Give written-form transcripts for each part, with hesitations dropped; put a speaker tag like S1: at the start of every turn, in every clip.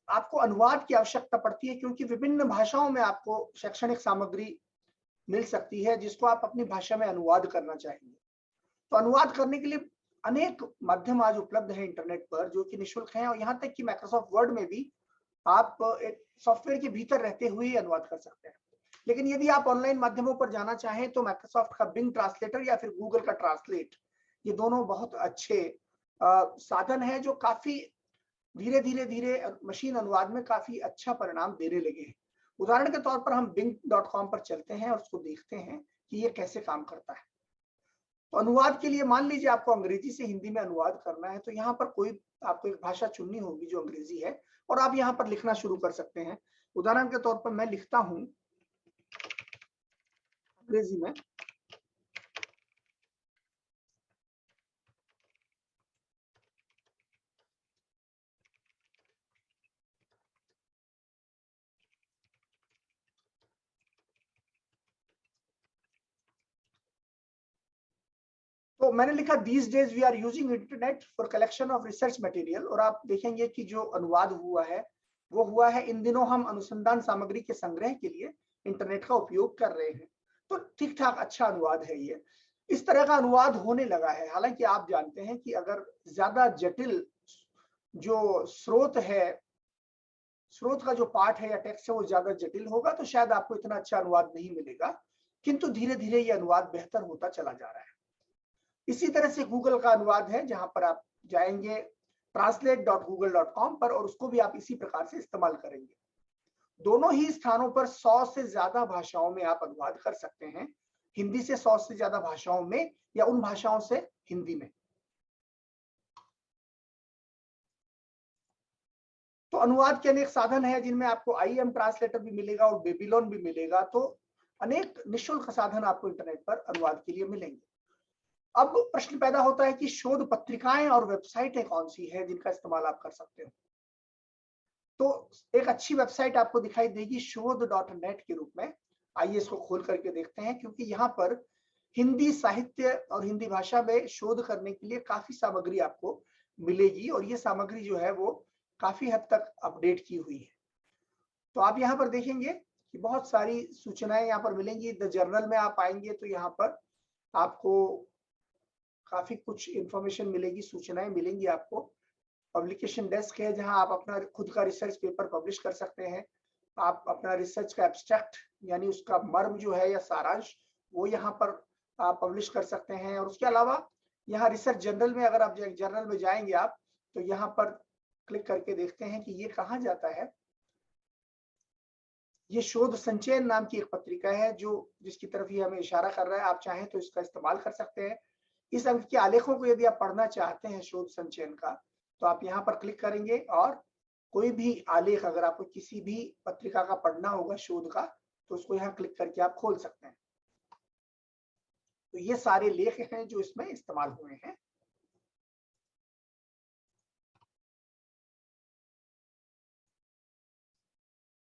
S1: आपको अनुवाद की आवश्यकता पड़ती है, क्योंकि विभिन्न भाषाओं में आपको शैक्षणिक सामग्री मिल सकती है जिसको आप अपनी भाषा में अनुवाद करना चाहेंगे। तो अनुवाद करने के लिए अनेक माध्यम आज उपलब्ध है इंटरनेट पर, जो कि निःशुल्क हैं, और यहाँ तक कि माइक्रोसॉफ्ट वर्ड में भी आप एक सॉफ्टवेयर के भीतर रहते हुए ही अनुवाद कर सकते हैं। लेकिन यदि आप ऑनलाइन माध्यमों पर जाना चाहें तो माइक्रोसॉफ्ट का बिंग ट्रांसलेटर या फिर गूगल का ट्रांसलेट, ये दोनों बहुत अच्छे साधन है, जो काफी धीरे धीरे धीरे मशीन अनुवाद में काफी अच्छा परिणाम देने लगे हैं। उदाहरण के तौर पर हम bing.com पर चलते हैं और उसको देखते हैं कि ये कैसे काम करता है। तो अनुवाद के लिए मान लीजिए आपको अंग्रेजी से हिंदी में अनुवाद करना है, तो यहाँ पर कोई आपको एक भाषा चुननी होगी जो अंग्रेजी है, और आप यहाँ पर लिखना शुरू कर सकते हैं। उदाहरण के तौर पर मैं लिखता हूं अंग्रेजी में, तो मैंने लिखा these days we are using internet for collection of research material, और आप देखेंगे कि जो अनुवाद हुआ है वो हुआ है इन दिनों हम अनुसंधान सामग्री के संग्रह के लिए इंटरनेट का उपयोग कर रहे हैं। तो ठीक ठाक अच्छा अनुवाद है ये। इस तरह का अनुवाद होने लगा है। हालांकि आप जानते हैं कि अगर ज्यादा जटिल जो स्रोत है, स्रोत का जो पाठ है या टेक्स्ट है वो ज्यादा जटिल होगा, तो शायद आपको इतना अच्छा अनुवाद नहीं मिलेगा। किंतु धीरे धीरे ये अनुवाद बेहतर होता चला जा रहा है। इसी तरह से गूगल का अनुवाद है, जहां पर आप जाएंगे translate.google.com पर, और उसको भी आप इसी प्रकार से इस्तेमाल करेंगे। दोनों ही स्थानों पर 100 से ज्यादा भाषाओं में आप अनुवाद कर सकते हैं, हिंदी से 100 से ज्यादा भाषाओं में, या उन भाषाओं से हिंदी में। तो अनुवाद के अनेक साधन है, जिनमें आपको IM ट्रांसलेटर भी मिलेगा और बेबीलोन भी मिलेगा। तो अनेक निःशुल्क साधन आपको इंटरनेट पर अनुवाद के लिए मिलेंगे। अब प्रश्न पैदा होता है कि शोध पत्रिकाएं और वेबसाइटें कौन सी है जिनका इस्तेमाल आप कर सकते हो। तो एक अच्छी वेबसाइट आपको दिखाई देगी शोध.net के रूप में। आइए इसको खोल करके देखते हैं, क्योंकि यहाँ पर हिंदी साहित्य और हिंदी भाषा में शोध करने के लिए काफी सामग्री आपको मिलेगी, और ये सामग्री जो है वो काफी हद तक अपडेट की हुई है। तो आप यहाँ पर देखेंगे कि बहुत सारी सूचनाएं यहाँ पर मिलेंगी। द जर्नल में आप आएंगे तो यहाँ पर आपको काफी कुछ इंफॉर्मेशन मिलेगी, सूचनाएं मिलेंगी आपको। पब्लिकेशन डेस्क है, जहां आप अपना खुद का रिसर्च पेपर पब्लिश कर सकते हैं। आप अपना रिसर्च का एब्स्ट्रैक्ट यानी उसका मर्म जो है या सारांश, वो यहाँ पर आप पब्लिश कर सकते हैं। और उसके अलावा यहाँ रिसर्च जर्नल में, अगर आप जर्नल में जाएंगे आप, तो यहाँ पर क्लिक करके देखते हैं कि ये कहाँ जाता है। ये शोध संचयन नाम की एक पत्रिका है, जो जिसकी तरफ ये हमें इशारा कर रहा है। आप चाहें तो इसका इस्तेमाल कर सकते हैं। इस अंक के आलेखों को यदि आप पढ़ना चाहते हैं शोध संचयन का, तो आप यहाँ पर क्लिक करेंगे, और कोई भी आलेख अगर आपको किसी भी पत्रिका का पढ़ना होगा शोध का, तो उसको यहाँ क्लिक करके आप खोल सकते हैं। तो ये सारे लेख हैं जो इसमें इस्तेमाल हुए हैं।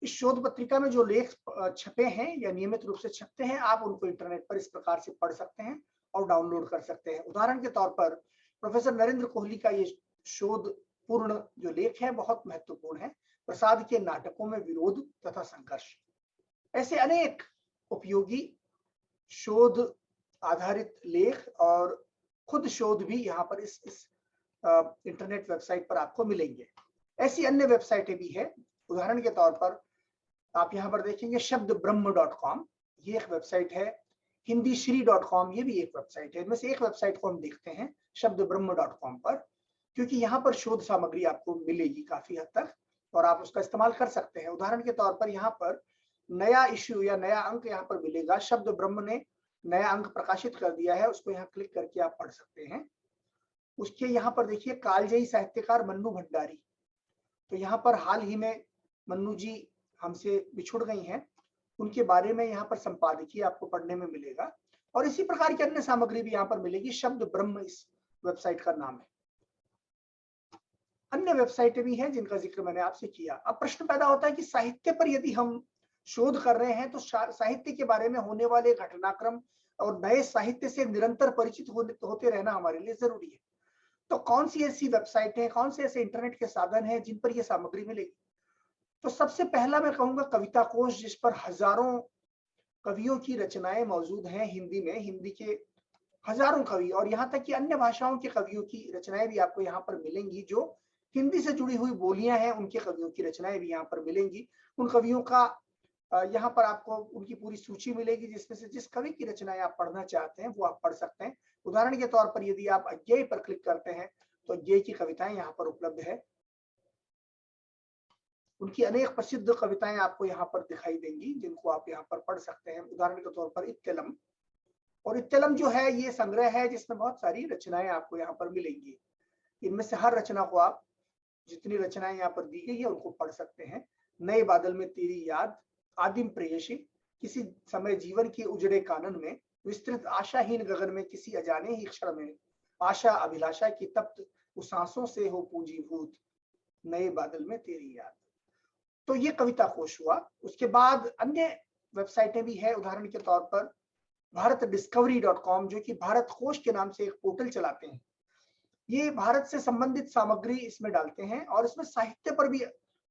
S1: इस शोध पत्रिका में जो लेख छपे हैं या नियमित रूप से छपते हैं, आप उनको इंटरनेट पर इस प्रकार से पढ़ सकते हैं और डाउनलोड कर सकते हैं। उदाहरण के तौर पर प्रोफेसर नरेंद्र कोहली का ये शोध पूर्ण जो लेख है बहुत महत्वपूर्ण है। प्रसाद के नाटकों में विरोध तथा संघर्ष। ऐसे अनेक उपयोगी शोध आधारित लेख और खुद शोध भी यहाँ पर इस इंटरनेट वेबसाइट पर आपको मिलेंगे। ऐसी अन्य वेबसाइटें भी है। उदाहरण के तौर पर आप यहाँ पर देखेंगे शब्दब्रह्म.com, ये एक वेबसाइट है। हिंदीश्री.com, ये भी एक वेबसाइट है। इनमें से एक वेबसाइट को हम देखते हैं शब्दब्रह्म.com पर, क्योंकि यहाँ पर शोध सामग्री आपको मिलेगी काफी हद तक, और आप उसका इस्तेमाल कर सकते हैं। उदाहरण के तौर पर यहाँ पर नया इश्यू या नया अंक यहाँ पर मिलेगा। शब्द ब्रह्म ने नया अंक प्रकाशित कर दिया है, उसको यहाँ क्लिक करके आप पढ़ सकते हैं। उसके यहाँ पर देखिए कालजयी साहित्यकार मन्नू भंडारी, तो यहाँ पर हाल ही में मन्नू जी हमसे बिछुड़ गई हैं, उनके बारे में यहाँ पर संपादकीय आपको पढ़ने में मिलेगा। और इसी प्रकार की अन्य सामग्री भी यहाँ पर मिलेगी। शब्द ब्रह्म इस वेबसाइट का नाम है। अन्य वेबसाइटें भी हैं जिनका जिक्र मैंने आपसे किया। अब प्रश्न पैदा होता है कि साहित्य पर यदि हम शोध कर रहे हैं तो साहित्य के बारे में होने वाले घटनाक्रम और नए साहित्य से निरंतर परिचित होते रहना हमारे लिए जरूरी है। तो कौन सी ऐसी वेबसाइट है, कौन से ऐसे इंटरनेट के साधन हैं जिन पर यह सामग्री मिलेगी? तो सबसे पहला मैं कहूंगा कविता कोश, जिस पर हजारों कवियों की रचनाएं मौजूद हैं हिंदी में। हिंदी के हजारों कवि और यहाँ तक कि अन्य भाषाओं के कवियों की रचनाएं भी आपको यहाँ पर मिलेंगी। जो हिंदी से जुड़ी हुई बोलियां हैं उनके कवियों की रचनाएं भी यहाँ पर मिलेंगी। उन कवियों का यहाँ पर आपको उनकी पूरी सूची मिलेगी, जिसमें से जिस कवि की रचनाएं आप पढ़ना चाहते हैं वो आप पढ़ सकते हैं। उदाहरण के तौर पर यदि आप अज्ञेय पर क्लिक करते हैं तो अज्ञेय की कविताएं यहाँ पर उपलब्ध है। उनकी अनेक प्रसिद्ध कविताएं आपको यहाँ पर दिखाई देंगी, जिनको आप यहाँ पर पढ़ सकते हैं। उदाहरण के तौर पर इत्तलम, और इत्तलम जो है ये संग्रह है जिसमें बहुत सारी रचनाएं आपको यहाँ पर मिलेंगी। इनमें से हर रचना को आप, जितनी रचनाएं यहाँ पर दी गई है उनको पढ़ सकते हैं। नए बादल में तेरी याद, आदिम प्रेयसी, किसी समय जीवन के उजड़े कानन में, विस्तृत आशाहीन गगन में, किसी अजाने ही क्षण में, आशा अभिलाषा की तप्त उसासों से हो पूंजीभूत, नए बादल में तेरी याद। तो ये कविता कोश हुआ। उसके बाद अन्य वेबसाइटें भी है। उदाहरण के तौर पर भारतडिस्कवरी.com, जो कि भारत कोश के नाम से एक पोर्टल चलाते हैं। ये भारत से संबंधित सामग्री इसमें डालते हैं और इसमें साहित्य पर भी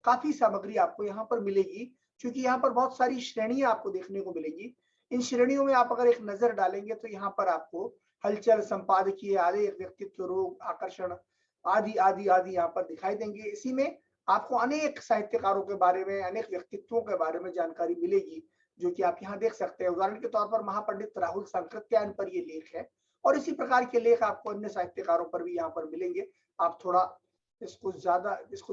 S1: काफी सामग्री आपको यहाँ पर मिलेगी, क्योंकि यहाँ पर बहुत सारी श्रेणियां आपको देखने को मिलेंगी। इन श्रेणियों में आप अगर एक नजर डालेंगे तो यहाँ पर आपको हलचल, संपादकीय, आलेख, व्यक्तित्व, रोग, आकर्षण आदि आदि आदि यहाँ पर दिखाई देंगे। इसी में आपको अनेक साहित्यकारों के बारे में, अनेक व्यक्तित्वों के बारे में जानकारी मिलेगी, जो कि आप यहाँ देख सकते हैं। उदाहरण के तौर पर महापंडित राहुल सांकृत्यायन पर ये लेख है, और इसी प्रकार के लेख आपको अन्य साहित्यकारों पर भी यहाँ पर मिलेंगे। आप थोड़ा इसको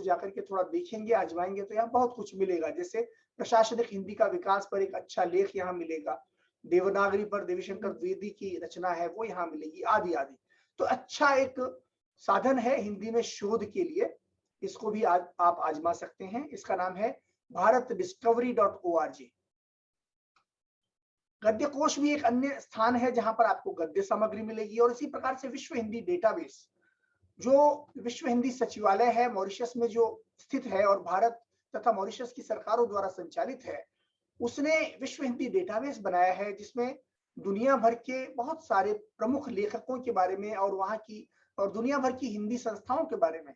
S1: जाकर के थोड़ा देखेंगे, आजमाएंगे तो यहाँ बहुत कुछ मिलेगा। जैसे प्रशासनिक हिंदी का विकास पर एक अच्छा लेख यहाँ मिलेगा, देवनागरी पर देवीशंकर द्विवेदी की रचना है वो यहाँ मिलेगी, आदि आदि। तो अच्छा एक साधन है हिंदी में शोध के लिए, इसको भी आप आजमा सकते हैं। इसका नाम है भारतडिस्कवरी.org। गद्य कोश भी एक अन्य स्थान है जहां पर आपको गद्य सामग्री मिलेगी। और इसी प्रकार से विश्व हिंदी डेटाबेस, जो विश्व हिंदी सचिवालय है मॉरिशस में जो स्थित है और भारत तथा मॉरिशस की सरकारों द्वारा संचालित है, उसने विश्व हिंदी डेटाबेस बनाया है, जिसमें दुनिया भर के बहुत सारे प्रमुख लेखकों के बारे में और वहां की और दुनिया भर की हिंदी संस्थाओं के बारे में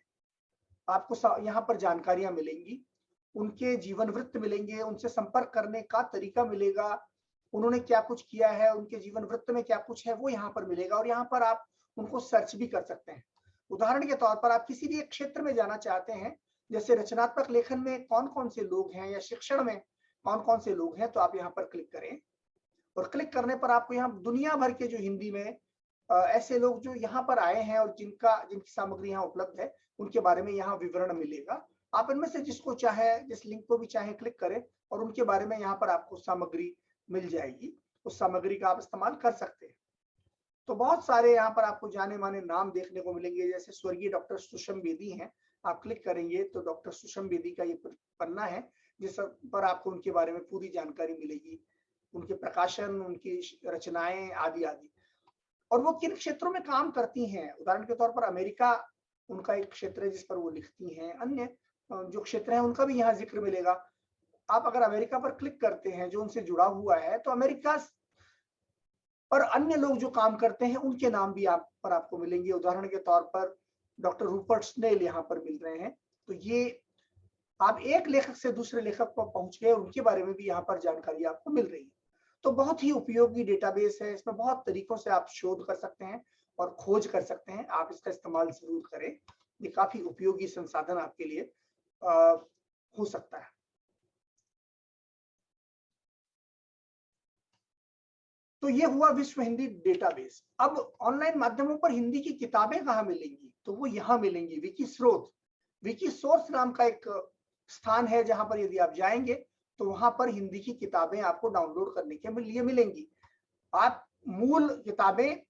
S1: आपको यहाँ पर जानकारियां मिलेंगी। उनके जीवन वृत्त मिलेंगे, उनसे संपर्क करने का तरीका मिलेगा, उन्होंने क्या कुछ किया है, उनके जीवन वृत्त में क्या कुछ है वो यहाँ पर मिलेगा। और यहाँ पर आप उनको सर्च भी कर सकते हैं। उदाहरण के तौर पर आप किसी भी एक क्षेत्र में जाना चाहते हैं, जैसे रचनात्मक लेखन में कौन कौन से लोग हैं या शिक्षण में कौन कौन से लोग हैं, तो आप यहाँ पर क्लिक करें। और क्लिक करने पर आपको यहाँ दुनिया भर के जो हिंदी में ऐसे लोग जो यहाँ पर आए हैं और जिनकी सामग्री यहाँ उपलब्ध है, उनके बारे में यहाँ विवरण मिलेगा। आप इनमें से जिसको चाहे, जिस लिंक को भी चाहे क्लिक करें और उनके बारे में यहाँ पर आपको सामग्री मिल जाएगी। उस सामग्री का आप इस्तेमाल कर सकते हैं। तो बहुत सारे यहाँ पर आपको जाने माने नाम देखने को मिलेंगे, जैसे स्वर्गीय डॉक्टर सुषम बेदी हैं। आप क्लिक करेंगे तो डॉक्टर सुषम बेदी का ये पन्ना है, जिस पर आपको उनके बारे में पूरी जानकारी मिलेगी, उनके प्रकाशन, उनकी रचनाएं आदि आदि, और वो किन क्षेत्रों में काम करती हैं। उदाहरण के तौर पर अमेरिका उनका एक क्षेत्र है जिस पर वो लिखती हैं। अन्य जो क्षेत्र है उनका भी यहाँ जिक्र मिलेगा। आप अगर अमेरिका पर क्लिक करते हैं जो उनसे जुड़ा हुआ है, तो अमेरिका पर अन्य लोग जो काम करते हैं उनके नाम भी आपको मिलेंगे। उदाहरण के तौर पर डॉक्टर रूपर्ट स्नेल यहाँ पर मिल रहे हैं। तो ये आप एक लेखक से दूसरे लेखक पर पहुंच गए, उनके बारे में भी यहाँ पर जानकारी आपको मिल रही है। तो बहुत ही उपयोगी डेटाबेस है। इसमें बहुत तरीकों से आप शोध कर सकते हैं और खोज कर सकते हैं। आप इसका इस्तेमाल जरूर करें, ये काफी उपयोगी संसाधन आपके लिए हो सकता है। तो ये हुआ विश्व हिंदी डेटाबेस। अब ऑनलाइन माध्यमों पर हिंदी की किताबें कहाँ मिलेंगी, तो वो यहाँ मिलेंगी। विकिस्रोत, विकिसोर्स नाम का एक स्थान है जहां पर यदि आप जाएंगे तो वहां पर हिंदी की किताबें आपको डाउनलोड करने के लिए मिलेंगी। आप मूल किताबें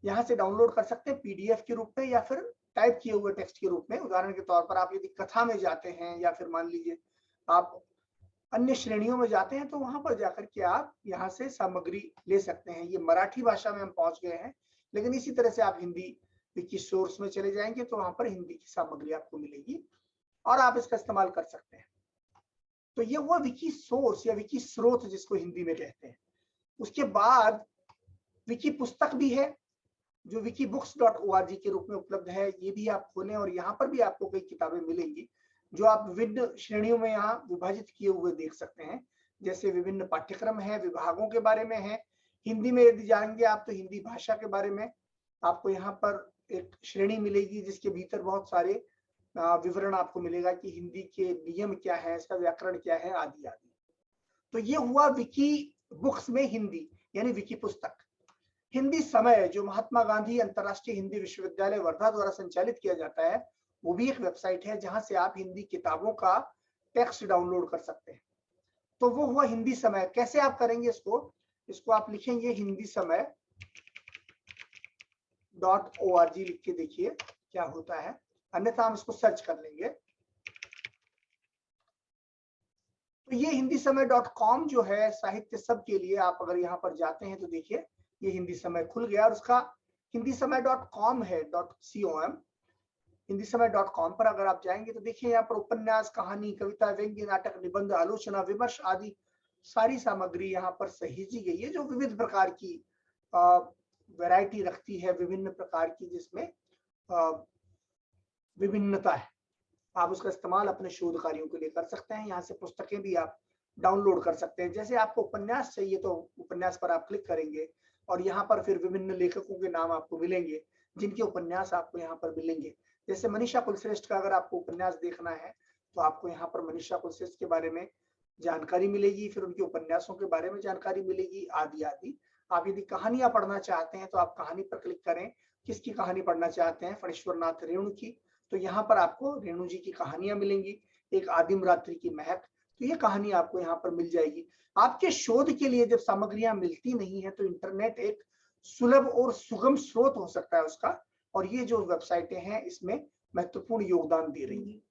S1: यहाँ से डाउनलोड कर सकते हैं पीडीएफ के रूप में या फिर टाइप किए हुए टेक्स्ट के रूप में। उदाहरण के तौर पर आप यदि कथा में जाते हैं या फिर मान लीजिए आप अन्य श्रेणियों में जाते हैं, तो वहां पर जाकर के आप यहाँ से सामग्री ले सकते हैं। ये मराठी भाषा में हम पहुंच गए हैं, लेकिन इसी तरह से आप हिंदी विकिसोर्स में चले जाएंगे तो वहां पर हिंदी की सामग्री आपको मिलेगी और आप इसका इस्तेमाल कर सकते हैं। तो ये हुआ विकी सोर्स या विकी स्रोत जिसको हिंदी में कहते हैं। उसके बाद विकी पुस्तक भी है जो wikibooks.org के रूप में उपलब्ध है। ये भी आप खोलें और यहाँ पर भी आपको कई किताबें मिलेंगी। जो आप विभिन्न श्रेणियों में यहाँ विभाजित किए हुए देख सकते हैं। जैसे विभिन्न पाठ्यक्रम है, विभागों के बारे में है। हिंदी में यदि जाएंगे आप तो हिंदी भाषा के बारे में आपको यहाँ पर एक श्रेणी मिलेगी, जिसके भीतर बहुत सारे विवरण आपको मिलेगा कि हिंदी के नियम क्या है, इसका व्याकरण क्या है, आदि आदि। तो ये हुआ विकी बुक्स में हिंदी यानी विकी पुस्तक। हिंदी समय जो महात्मा गांधी अंतर्राष्ट्रीय हिंदी विश्वविद्यालय वर्धा द्वारा संचालित किया जाता है, वो भी एक वेबसाइट है जहां से आप हिंदी किताबों का टेक्स्ट डाउनलोड कर सकते हैं। तो वो हुआ हिंदी समय। कैसे आप करेंगे इसको आप लिखेंगे हिंदी समय .org लिख के देखिए क्या होता है, अन्यथा हम इसको सर्च कर लेंगे। तो ये हिंदी समय .com जो है साहित्य सब के लिए, आप अगर यहाँ पर जाते हैं तो देखिए ये हिंदी समय खुल गया और उसका हिंदी समय .com है .com। हिंदी समय .com पर अगर आप जाएंगे तो देखिए यहाँ पर उपन्यास, कहानी, कविता, व्यंग्य, नाटक, निबंध, आलोचना, विमर्श आदि सारी सामग्री यहाँ पर सहेजी गई है, जो विविध प्रकार की वैरायटी रखती है, विभिन्न प्रकार की, जिसमें विभिन्नता है। आप उसका इस्तेमाल अपने शोध कार्यों के लिए कर सकते हैं। यहाँ से पुस्तकें भी आप डाउनलोड कर सकते हैं। जैसे आपको उपन्यास चाहिए तो उपन्यास पर आप क्लिक करेंगे और यहाँ पर फिर विभिन्न लेखकों के नाम आपको मिलेंगे, जिनके उपन्यास आपको यहाँ पर मिलेंगे। जैसे मनीषा कुलश्रेष्ठ का अगर आपको उपन्यास देखना है तो आपको यहाँ पर मनीषा कुलश्रेष्ठ के बारे में जानकारी मिलेगी, फिर उनके उपन्यासों के बारे में जानकारी मिलेगी, आदि आदि। आप यदि कहानियां पढ़ना चाहते हैं तो आप कहानी पर क्लिक करें। किसकी कहानी पढ़ना चाहते हैं? फणीश्वर नाथ रेणु की, तो यहाँ पर आपको रेणु जी की कहानियां मिलेंगी। एक आदिम रात्रि की महक, तो ये कहानी आपको यहाँ पर मिल जाएगी। आपके शोध के लिए जब सामग्रियां मिलती नहीं है तो इंटरनेट एक सुलभ और सुगम स्रोत हो सकता है उसका, और ये जो वेबसाइटें हैं इसमें महत्वपूर्ण योगदान दे रही हैं।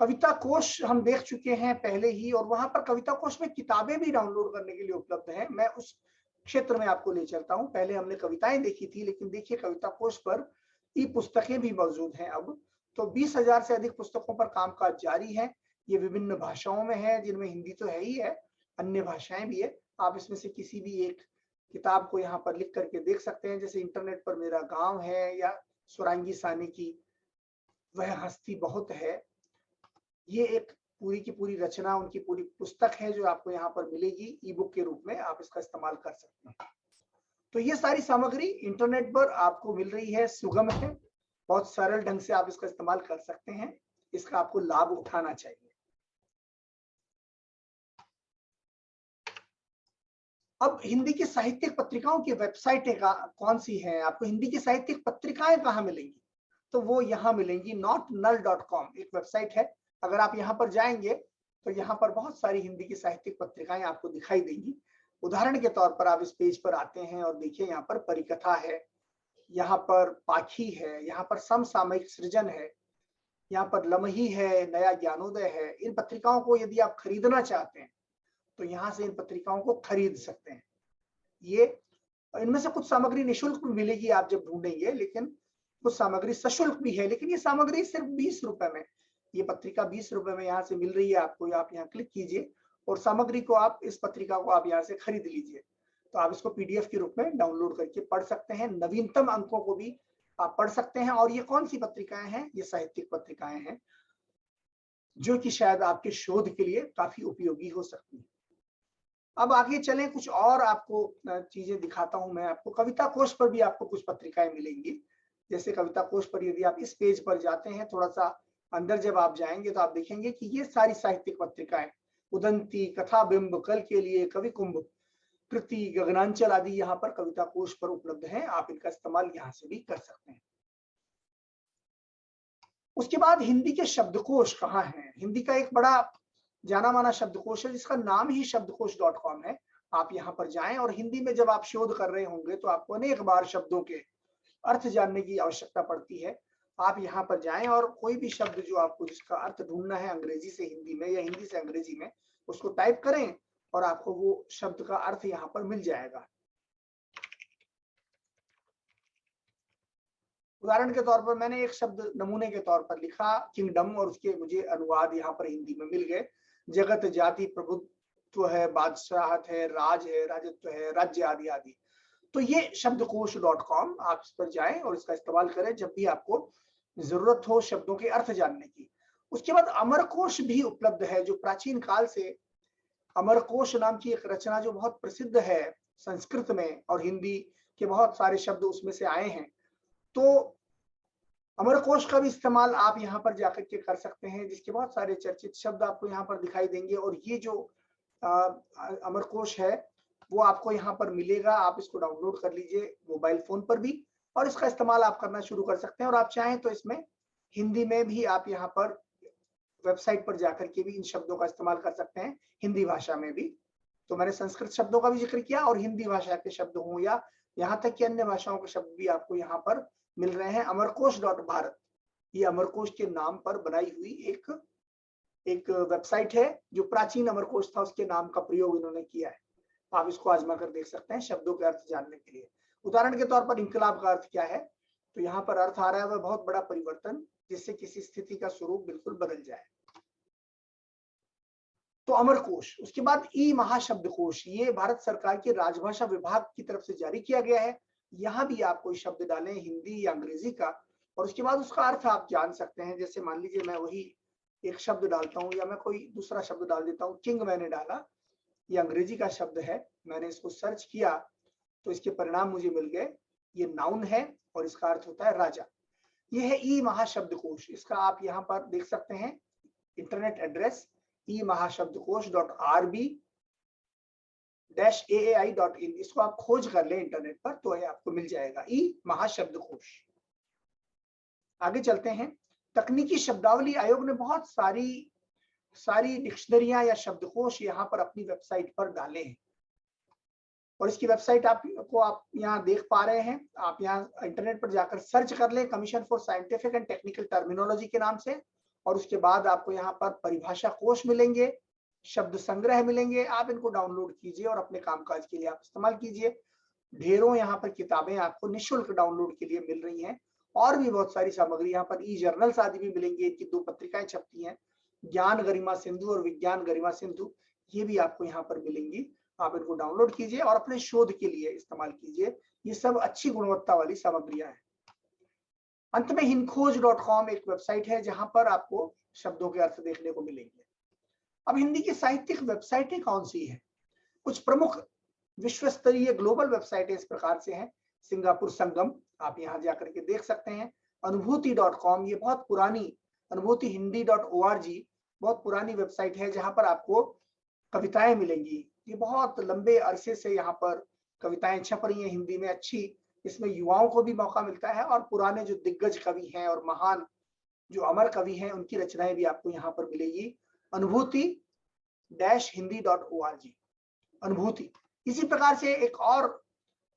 S1: कविता कोश हम देख चुके हैं पहले ही, और वहां पर कविता कोश में किताबें भी डाउनलोड करने के लिए उपलब्ध हैं। मैं उस क्षेत्र में आपको ले चलता हूं। पहले हमने कविताएं देखी थी, लेकिन देखिए कविता कोश पर ई पुस्तकें भी मौजूद हैं अब। तो 20,000 से अधिक पुस्तकों पर कामकाज जारी है। ये विभिन्न भाषाओं में है, जिनमें हिंदी तो है ही है, अन्य भाषाएं भी है। आप इसमें से किसी भी एक किताब को यहाँ पर लिख करके देख सकते हैं। जैसे इंटरनेट पर मेरा गांव है, या सुरांगी सानी की वह हस्ती बहुत है, ये एक पूरी की पूरी रचना, उनकी पूरी पुस्तक है जो आपको यहाँ पर मिलेगी ई बुक के रूप में। आप इसका इस्तेमाल कर सकते हैं। तो ये सारी सामग्री इंटरनेट पर आपको मिल रही है, सुगम है, बहुत सरल ढंग से आप इसका इस्तेमाल कर सकते हैं। इसका आपको लाभ उठाना चाहिए। अब हिंदी की साहित्यिक पत्रिकाओं की वेबसाइटें कौन सी हैं? आपको हिंदी की साहित्यिक पत्रिकाएं कहाँ मिलेंगी? तो वो यहाँ मिलेंगी notnull.com एक वेबसाइट है। अगर आप यहाँ पर जाएंगे तो यहाँ पर बहुत सारी हिंदी की साहित्यिक पत्रिकाएं आपको दिखाई देंगी। उदाहरण के तौर पर आप इस पेज पर आते हैं और देखिए यहाँ पर परिकथा है, यहाँ पर पाखी है, यहाँ पर समसामयिक सृजन है, यहाँ पर लमही है, नया ज्ञानोदय है। इन पत्रिकाओं को यदि आप खरीदना चाहते हैं तो यहाँ से इन पत्रिकाओं को खरीद सकते हैं। ये इनमें से कुछ सामग्री निःशुल्क मिलेगी आप जब ढूंढेंगे, लेकिन कुछ सामग्री सशुल्क भी है। लेकिन ये सामग्री सिर्फ 20 रुपए में, ये पत्रिका 20 रुपए में यहाँ से मिल रही है आपको। आप यहाँ क्लिक कीजिए और सामग्री को आप, इस पत्रिका को आप यहाँ से खरीद लीजिए। तो आप इसको PDF के रूप में डाउनलोड करके पढ़ सकते हैं। नवीनतम अंकों को भी आप पढ़ सकते हैं। और ये कौन सी पत्रिकाएं हैं? ये साहित्यिक पत्रिकाएं हैं जो कि शायद आपके शोध के लिए काफी उपयोगी हो सकती है। अब आगे चलें, कुछ और आपको चीजें दिखाता हूं मैं आपको। कविता कोश पर भी आपको कुछ पत्रिकाएं मिलेंगी। जैसे कविता कोश पर यदि आप इस पेज पर जाते हैं, थोड़ा सा अंदर जब आप जाएंगे तो आप देखेंगे कि ये सारी साहित्यिक पत्रिकाएं, उदंती, कथा बिंब, कल के लिए, कवि कुंभ, कृति, गगनांचल आदि यहाँ पर कविता कोश पर उपलब्ध हैं। आप इनका इस्तेमाल यहाँ से भी कर सकते हैं। उसके बाद हिंदी के शब्दकोश कहाँ हैं? हिंदी का एक बड़ा जाना माना शब्दकोश है जिसका नाम ही शब्दकोश.com है। आप यहाँ पर जाएं और हिंदी में जब आप शोध कर रहे होंगे तो आपको अनेक बार शब्दों के अर्थ जानने की आवश्यकता पड़ती है। आप यहाँ पर जाएं और कोई भी शब्द जो आपको जिसका अर्थ ढूंढना है अंग्रेजी से हिंदी में या हिंदी से अंग्रेजी में, उसको टाइप करें और आपको वो शब्द का अर्थ यहाँ पर मिल जाएगा। उदाहरण के तौर पर मैंने एक शब्द नमूने के तौर पर लिखा किंगडम, और उसके मुझे अनुवाद यहाँ पर हिंदी में मिल गए। जगत, जाति, प्रभुत्व है, बादशाहत है, राज है, राजत्व है, राज्य आदि आदि। तो ये शब्दकोश.com, आप इस पर जाएं और इसका इस्तेमाल करें जब भी आपको जरूरत हो शब्दों के अर्थ जानने की। उसके बाद अमरकोश भी उपलब्ध है, जो प्राचीन काल से अमरकोश नाम की एक रचना जो बहुत प्रसिद्ध है संस्कृत में, और हिंदी के बहुत सारे शब्द उसमें से आए हैं। तो अमरकोश का भी इस्तेमाल आप यहाँ पर जाकर के कर सकते हैं, जिसके बहुत सारे चर्चित शब्द आपको यहाँ पर दिखाई देंगे। और ये जो अमरकोश है वो आपको यहाँ पर मिलेगा, आप इसको डाउनलोड कर लीजिए मोबाइल फोन पर भी, और इसका इस्तेमाल आप करना शुरू कर सकते हैं। और आप चाहें तो इसमें हिंदी में भी आप यहाँ पर वेबसाइट पर जाकर के भी इन शब्दों का इस्तेमाल कर सकते हैं, हिंदी भाषा में भी। तो मैंने संस्कृत शब्दों का भी जिक्र किया, और हिंदी भाषा के शब्द हों या यहाँ तक कि अन्य भाषाओं के शब्द भी आपको यहाँ पर मिल रहे हैं। अमरकोश.भारत, ये अमरकोश के नाम पर बनाई हुई एक वेबसाइट है, जो प्राचीन अमरकोश था उसके नाम का प्रयोग इन्होंने किया है। आप इसको आजमा कर देख सकते हैं शब्दों के अर्थ जानने के लिए। उदाहरण के तौर पर इंकलाब का अर्थ क्या है, तो यहाँ पर अर्थ आ रहा है वह बहुत बड़ा परिवर्तन, जिससे किसी स्थिति का स्वरूप बिल्कुल बदल जाए। तो अमरकोश। उसके बाद ई महाशब्दकोश, ये भारत सरकार के राजभाषा विभाग की तरफ से जारी किया गया है। यहाँ भी आप कोई शब्द डालें हिंदी या अंग्रेजी का, और उसके बाद उसका अर्थ आप जान सकते हैं। जैसे मान लीजिए मैं वही एक शब्द डालता हूँ, या मैं कोई दूसरा शब्द डाल देता हूँ। किंग मैंने डाला, ये अंग्रेजी का शब्द है, मैंने इसको सर्च किया तो इसके परिणाम मुझे मिल गए। ये नाउन है और इसका अर्थ होता है राजा। ये है ई महाशब्दकोश। इसका आप यहाँ पर देख सकते हैं इंटरनेट एड्रेस imahashabdkosh.rb-aai.in, इसको आप खोज कर लें इंटरनेट पर तो ये आपको मिल जाएगा, ई महाशब्दकोश। आगे चलते हैं। तकनीकी शब्दावली आयोग ने बहुत सारी डिक्शनरियां या शब्दकोश यहाँ पर अपनी वेबसाइट पर डाले हैं, और इसकी वेबसाइट आप यहाँ देख पा रहे हैं। आप यहाँ इंटरनेट पर जाकर सर्च कर लें commission for scientific and technical terminology के नाम से, और उसके बाद आपको यहाँ पर परिभाषा कोश मिलेंगे, शब्द संग्रह मिलेंगे। आप इनको डाउनलोड कीजिए और अपने कामकाज के लिए आप इस्तेमाल कीजिए। ढेरों यहाँ पर किताबें आपको निःशुल्क डाउनलोड के लिए मिल रही हैं, और भी बहुत सारी सामग्री यहाँ पर ई जर्नल्स आदि भी मिलेंगे। इनकी 2 पत्रिकाएं छपती हैं, ज्ञान गरिमा सिंधु और विज्ञान गरिमा सिंधु, ये भी आपको यहाँ पर मिलेंगी। आप इनको डाउनलोड कीजिए और अपने शोध के लिए इस्तेमाल कीजिए। ये सब अच्छी गुणवत्ता वाली सामग्रियां हैं। अंत में हिंदखोज.com एक वेबसाइट है, जहां पर आपको शब्दों के अर्थ देखने को मिलेंगे। अब हिंदी की साहित्यिक वेबसाइटें कौन सी है? कुछ प्रमुख विश्व स्तरीय ग्लोबल वेबसाइटें इस प्रकार से हैं। सिंगापुर संगम, आप यहाँ जाकर के देख सकते हैं। अनुभूति.com, ये बहुत पुरानी, अनुभूति हिंदी.org बहुत पुरानी वेबसाइट है, जहां पर आपको कविताएं मिलेंगी। ये बहुत लंबे अरसे से यहाँ पर कविताएं छप रही हैं हिंदी में, अच्छी। इसमें युवाओं को भी मौका मिलता है, और पुराने जो दिग्गज कवि हैं और महान जो अमर कवि हैं उनकी रचनाएं भी आपको यहाँ पर मिलेगी। अनुभूति-हिंदी.org, अनुभूति। इसी प्रकार से एक और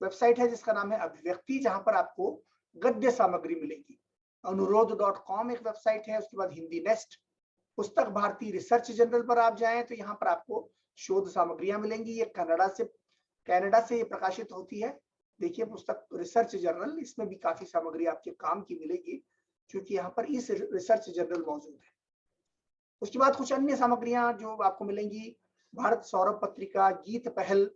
S1: वेबसाइट है जिसका नाम है अभिव्यक्ति, जहां पर आपको गद्य सामग्री मिलेगी। अनुरोध.com एक वेबसाइट है। उसके बाद हिंदी नेस्ट, पुस्तक भारती रिसर्च जर्नल पर आप जाएं तो यहाँ पर आपको शोध सामग्रियां मिलेंगी। ये कनाडा से ये प्रकाशित होती है। देखिए पुस्तक रिसर्च जर्नल, इसमें भी काफी सामग्री आपके काम की मिलेगी, क्योंकि यहाँ पर इस रिसर्च जर्नल मौजूद है। उसके बाद कुछ अन्य सामग्रियां जो आपको मिलेंगी, भारत सौरभ पत्रिका, गीत पहल,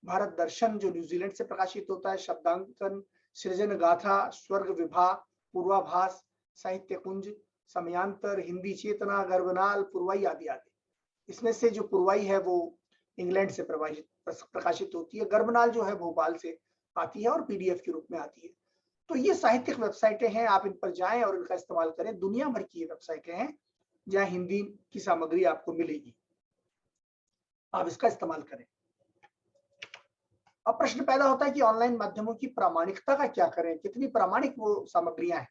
S1: भारत दर्शन जो न्यूजीलैंड से प्रकाशित होता है, शब्दांकन, सृजन गाथा, स्वर्ग विभा, पूर्वाभास, साहित्य कुंज, समयांतर, हिंदी चेतना, गर्भनाल, पुरवाई आदि आदि। इसमें से जो पुरवाई है वो इंग्लैंड से प्रकाशित होती है, गर्भनाल जो है भोपाल से आती है और पीडीएफ के रूप में आती है। तो ये साहित्यिक वेबसाइटें हैं, आप इन पर जाएं और इनका इस्तेमाल करें। दुनिया भर की ये वेबसाइटें हैं जहां हिंदी की सामग्री आपको मिलेगी, आप इसका इस्तेमाल करें। अब प्रश्न पैदा होता है कि ऑनलाइन माध्यमों की प्रामाणिकता का क्या करें, कितनी प्रामाणिक वो सामग्रियां हैं।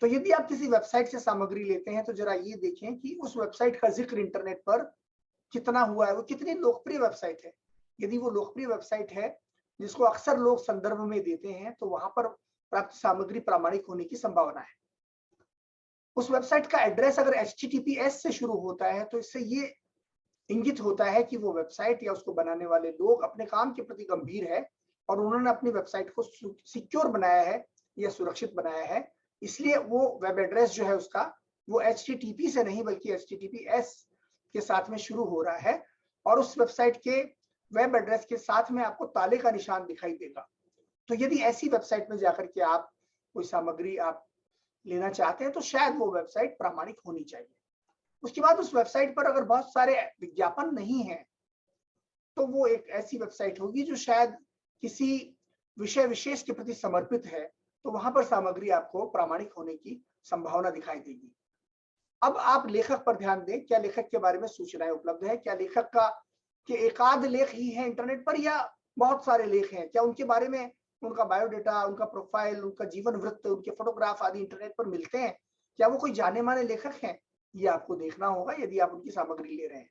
S1: तो यदि आप किसी वेबसाइट से सामग्री लेते हैं तो जरा ये देखें कि उस वेबसाइट का जिक्र इंटरनेट पर कितना हुआ है, वो कितनी लोकप्रिय वेबसाइट है। यदि वो लोकप्रिय वेबसाइट है जिसको अक्सर लोग संदर्भ में देते हैं, तो वहां पर प्राप्त सामग्री प्रामाणिक होने की संभावना है। उस वेबसाइट का एड्रेस अगर HTTPS से शुरू होता है तो इससे ये इंगित होता है कि वो वेबसाइट या उसको बनाने वाले लोग अपने काम के प्रति गंभीर है और उन्होंने अपनी वेबसाइट को सिक्योर बनाया है या सुरक्षित बनाया है। इसलिए वो वेब एड्रेस जो है उसका वो HTTP से नहीं बल्कि HTTPS के साथ में शुरू हो रहा है, और उस वेबसाइट के वेब एड्रेस के साथ में आपको ताले का निशान दिखाई देगा। तो यदि ऐसी वेबसाइट में जाकर के आप कोई सामग्री आप लेना चाहते हैं तो शायद वो वेबसाइट प्रामाणिक होनी चाहिए। उसके बाद उस वेबसाइट पर अगर बहुत सारे विज्ञापन नहीं है तो वो एक ऐसी वेबसाइट होगी जो शायद किसी विषय विशेष के प्रति समर्पित है, तो वहां पर सामग्री आपको प्रामाणिक होने की संभावना दिखाई देगी। अब आप लेखक पर ध्यान दें, क्या लेखक के बारे में सूचनाएं उपलब्ध है, क्या लेखक का के एकाध लेख ही है इंटरनेट पर या बहुत सारे लेख हैं, क्या उनके बारे में उनका बायोडाटा, उनका प्रोफाइल, उनका जीवन वृत्त, उनके फोटोग्राफ आदि इंटरनेट पर मिलते हैं, क्या वो कोई जाने माने लेखक हैं, ये आपको देखना होगा यदि आप उनकी सामग्री ले रहे हैं।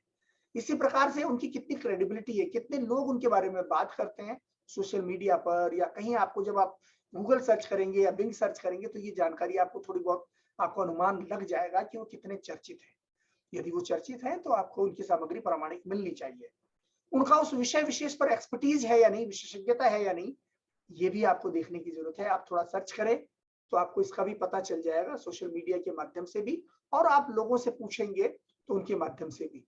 S1: इसी प्रकार से उनकी कितनी क्रेडिबिलिटी है, कितने लोग उनके बारे में बात करते हैं सोशल मीडिया पर या कहीं, आपको जब आप गूगल सर्च करेंगे या बिंग सर्च करेंगे तो ये जानकारी आपको थोड़ी बहुत आपको अनुमान लग जाएगा कि वो कितने चर्चित हैं। यदि वो चर्चित हैं तो आपको उनकी सामग्री प्रामाणिक मिलनी चाहिए। उनका उस विषय विशेष पर एक्सपर्टीज है या नहीं, विशेषज्ञता है या नहीं, ये भी आपको देखने की जरूरत है। आप थोड़ा सर्च करें तो आपको इसका भी पता चल जाएगा, सोशल मीडिया के माध्यम से भी, और आप लोगों से पूछेंगे तो उनके माध्यम से भी।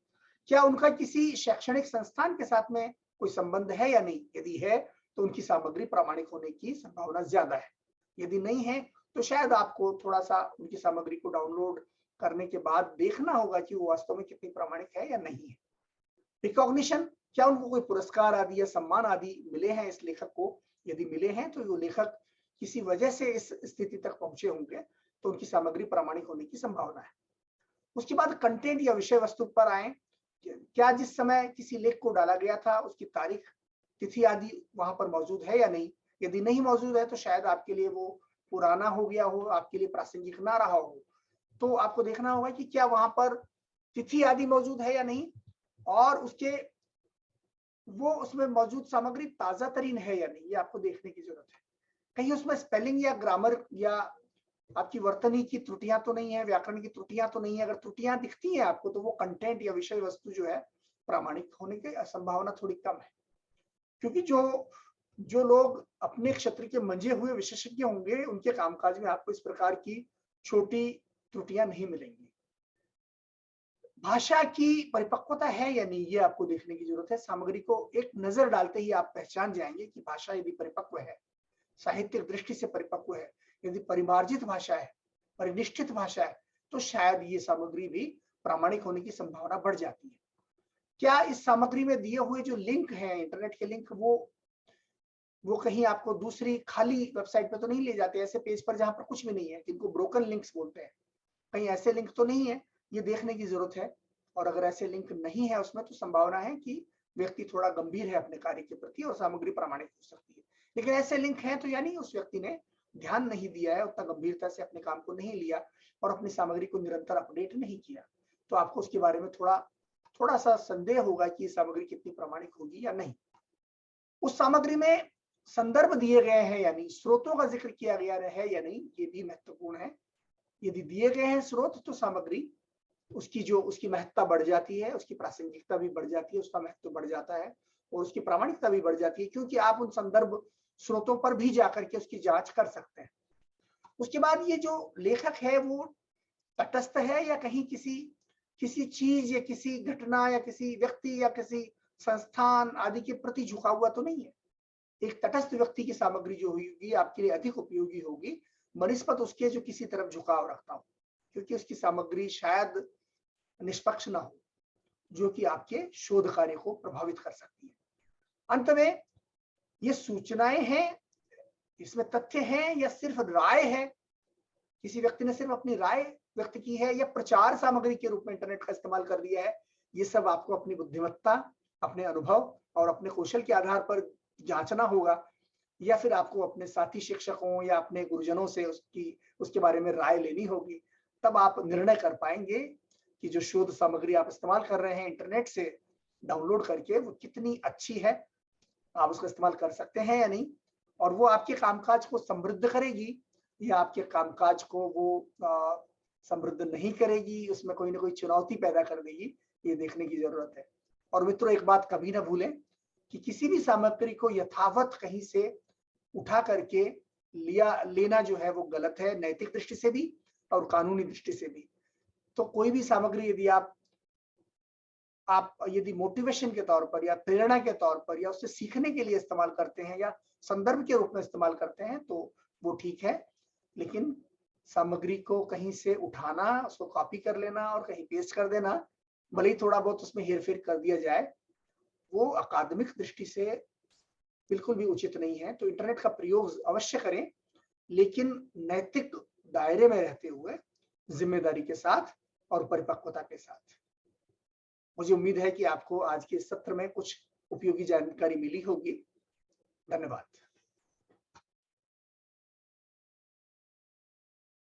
S1: क्या उनका किसी शैक्षणिक संस्थान के साथ में कोई संबंध है या नहीं, यदि है तो उनकी सामग्री प्रामाणिक होने की संभावना ज्यादा है। यदि नहीं है तो शायद आपको थोड़ा सा उनकी सामग्री को डाउनलोड करने के बाद देखना होगा कि वो वास्तव में कितनी प्रामाणिक है या नहीं है। रिकॉग्निशन, क्या उनको कोई पुरस्कार आदि या सम्मान आदि मिले हैं इस लेखक को, यदि मिले हैं तो वो लेखक किसी वजह से इस स्थिति तक पहुंचे होंगे तो उनकी सामग्री प्रामाणिक होने की संभावना है। उसके बाद कंटेंट या विषय वस्तु पर आए, क्या जिस समय किसी लेख को डाला गया था उसकी तारीख, तिथि आदि वहां पर मौजूद है या नहीं। यदि नहीं मौजूद है तो शायद आपके लिए वो पुराना हो गया हो, आपके लिए प्रासंगिक ना रहा हो। तो आपको देखना होगा कि क्या वहां पर तिथि आदि मौजूद है या नहीं, और उसके वो उसमें मौजूद सामग्री ताजा तरीन है या नहीं, ये आपको देखने की जरूरत है। कहीं उसमें स्पेलिंग या ग्रामर या आपकी वर्तनी की त्रुटियां तो नहीं है, व्याकरण की त्रुटियां तो नहीं है। अगर त्रुटियां दिखती हैं आपको तो वो कंटेंट या विषय वस्तु जो है प्रामाणिक होने की संभावना थोड़ी कम है, क्योंकि जो जो लोग अपने क्षेत्र के मंजे हुए विशेषज्ञ होंगे उनके कामकाज में आपको इस प्रकार की छोटी त्रुटियां नहीं मिलेंगी। भाषा की परिपक्वता है या नहीं, ये आपको देखने की जरूरत है। सामग्री को एक नजर डालते ही आप पहचान जाएंगे कि भाषा यदि परिपक्व है, साहित्यिक दृष्टि से परिपक्व है, यदि परिमार्जित भाषा है, परिनिष्ठित भाषा है, तो शायद ये सामग्री भी प्रामाणिक होने की संभावना बढ़ जाती है। क्या इस सामग्री में दिए हुए जो लिंक हैं, इंटरनेट के लिंक, वो कहीं आपको दूसरी खाली वेबसाइट पे तो नहीं ले जाते, ऐसे पेज पर जहां पर कुछ भी नहीं है, जिनको ब्रोकन लिंक्स बोलते हैं, कहीं ऐसे लिंक तो नहीं है, ये देखने की जरूरत है। और अगर ऐसे लिंक नहीं है उसमें तो संभावना है कि व्यक्ति थोड़ा गंभीर है अपने कार्य के प्रति और सामग्री प्रामाणिक हो सकती है। लेकिन ऐसे लिंक हैं तो यानी उस व्यक्ति ने ध्यान नहीं दिया है, उतना गंभीरता से अपने काम को नहीं लिया और अपनी सामग्री को निरंतर अपडेट नहीं किया, तो आपको उसके बारे में थोड़ा सा संदेह होगा कि सामग्री कितनी प्रामाणिक होगी या नहीं। उस सामग्री में संदर्भ दिए गए हैं यानी स्रोतों का जिक्र किया गया है या नहीं, ये भी महत्वपूर्ण है। यदि दिए गए हैं स्रोत तो सामग्री उसकी महत्ता बढ़ जाती है, उसकी प्रासंगिकता भी बढ़ जाती है, उसका महत्व बढ़ जाता है और उसकी प्रामाणिकता भी बढ़ जाती है, क्योंकि आप उन संदर्भ स्रोतों पर भी जाकर के उसकी जांच कर सकते हैं। उसके बाद ये जो लेखक है वो तटस्थ है या कहीं किसी चीज या किसी घटना या किसी व्यक्ति या किसी संस्थान आदि के प्रति झुका हुआ तो नहीं है। एक तटस्थ व्यक्ति की सामग्री जो होगी आपके लिए अधिक उपयोगी होगी बनिस्पत उसके जो किसी तरफ झुकाव रखता हो, क्योंकि उसकी सामग्री शायद निष्पक्ष ना हो, जो कि आपके शोध कार्य को प्रभावित कर सकती है। अंत में ये सूचनाएं हैं, इसमें तथ्य हैं या सिर्फ राय है, किसी व्यक्ति ने सिर्फ अपनी राय व्यक्त की है या प्रचार सामग्री के रूप में इंटरनेट का इस्तेमाल कर दिया है, ये सब आपको अपनी बुद्धिमत्ता, अपने अनुभव और अपने कौशल के आधार पर जांचना होगा, या फिर आपको अपने साथी शिक्षकों या अपने गुरुजनों से उसके बारे में राय लेनी होगी। तब आप निर्णय कर पाएंगे कि जो शोध सामग्री आप इस्तेमाल कर रहे हैं इंटरनेट से डाउनलोड करके वो कितनी अच्छी है, आप उसका इस्तेमाल कर सकते हैं या नहीं, और वो आपके कामकाज को समृद्ध करेगी या आपके कामकाज को वो समृद्ध नहीं करेगी, उसमें कोई ना कोई चुनौती पैदा कर देगी, ये देखने की जरूरत है। और मित्रों एक बात कभी ना भूलें कि किसी भी सामग्री को यथावत कहीं से उठा करके लेना जो है वो गलत है, नैतिक दृष्टि से भी और कानूनी दृष्टि से भी। तो कोई भी सामग्री यदि आप आप यदि मोटिवेशन के तौर पर या प्रेरणा के तौर पर या उससे सीखने के लिए इस्तेमाल करते हैं या संदर्भ के रूप में इस्तेमाल करते हैं तो वो ठीक है। लेकिन सामग्री को कहीं से उठाना, उसको कॉपी कर लेना और कहीं पेस्ट कर देना, भले ही थोड़ा बहुत उसमें हेर-फेर कर दिया जाए, वो अकादमिक दृष्टि से बिल्कुल भी उचित नहीं है। तो इंटरनेट का प्रयोग अवश्य करें, लेकिन नैतिक दायरे में रहते हुए, जिम्मेदारी के साथ और परिपक्वता के साथ। मुझे उम्मीद है कि आपको आज के इस सत्र में कुछ उपयोगी जानकारी मिली होगी। धन्यवाद।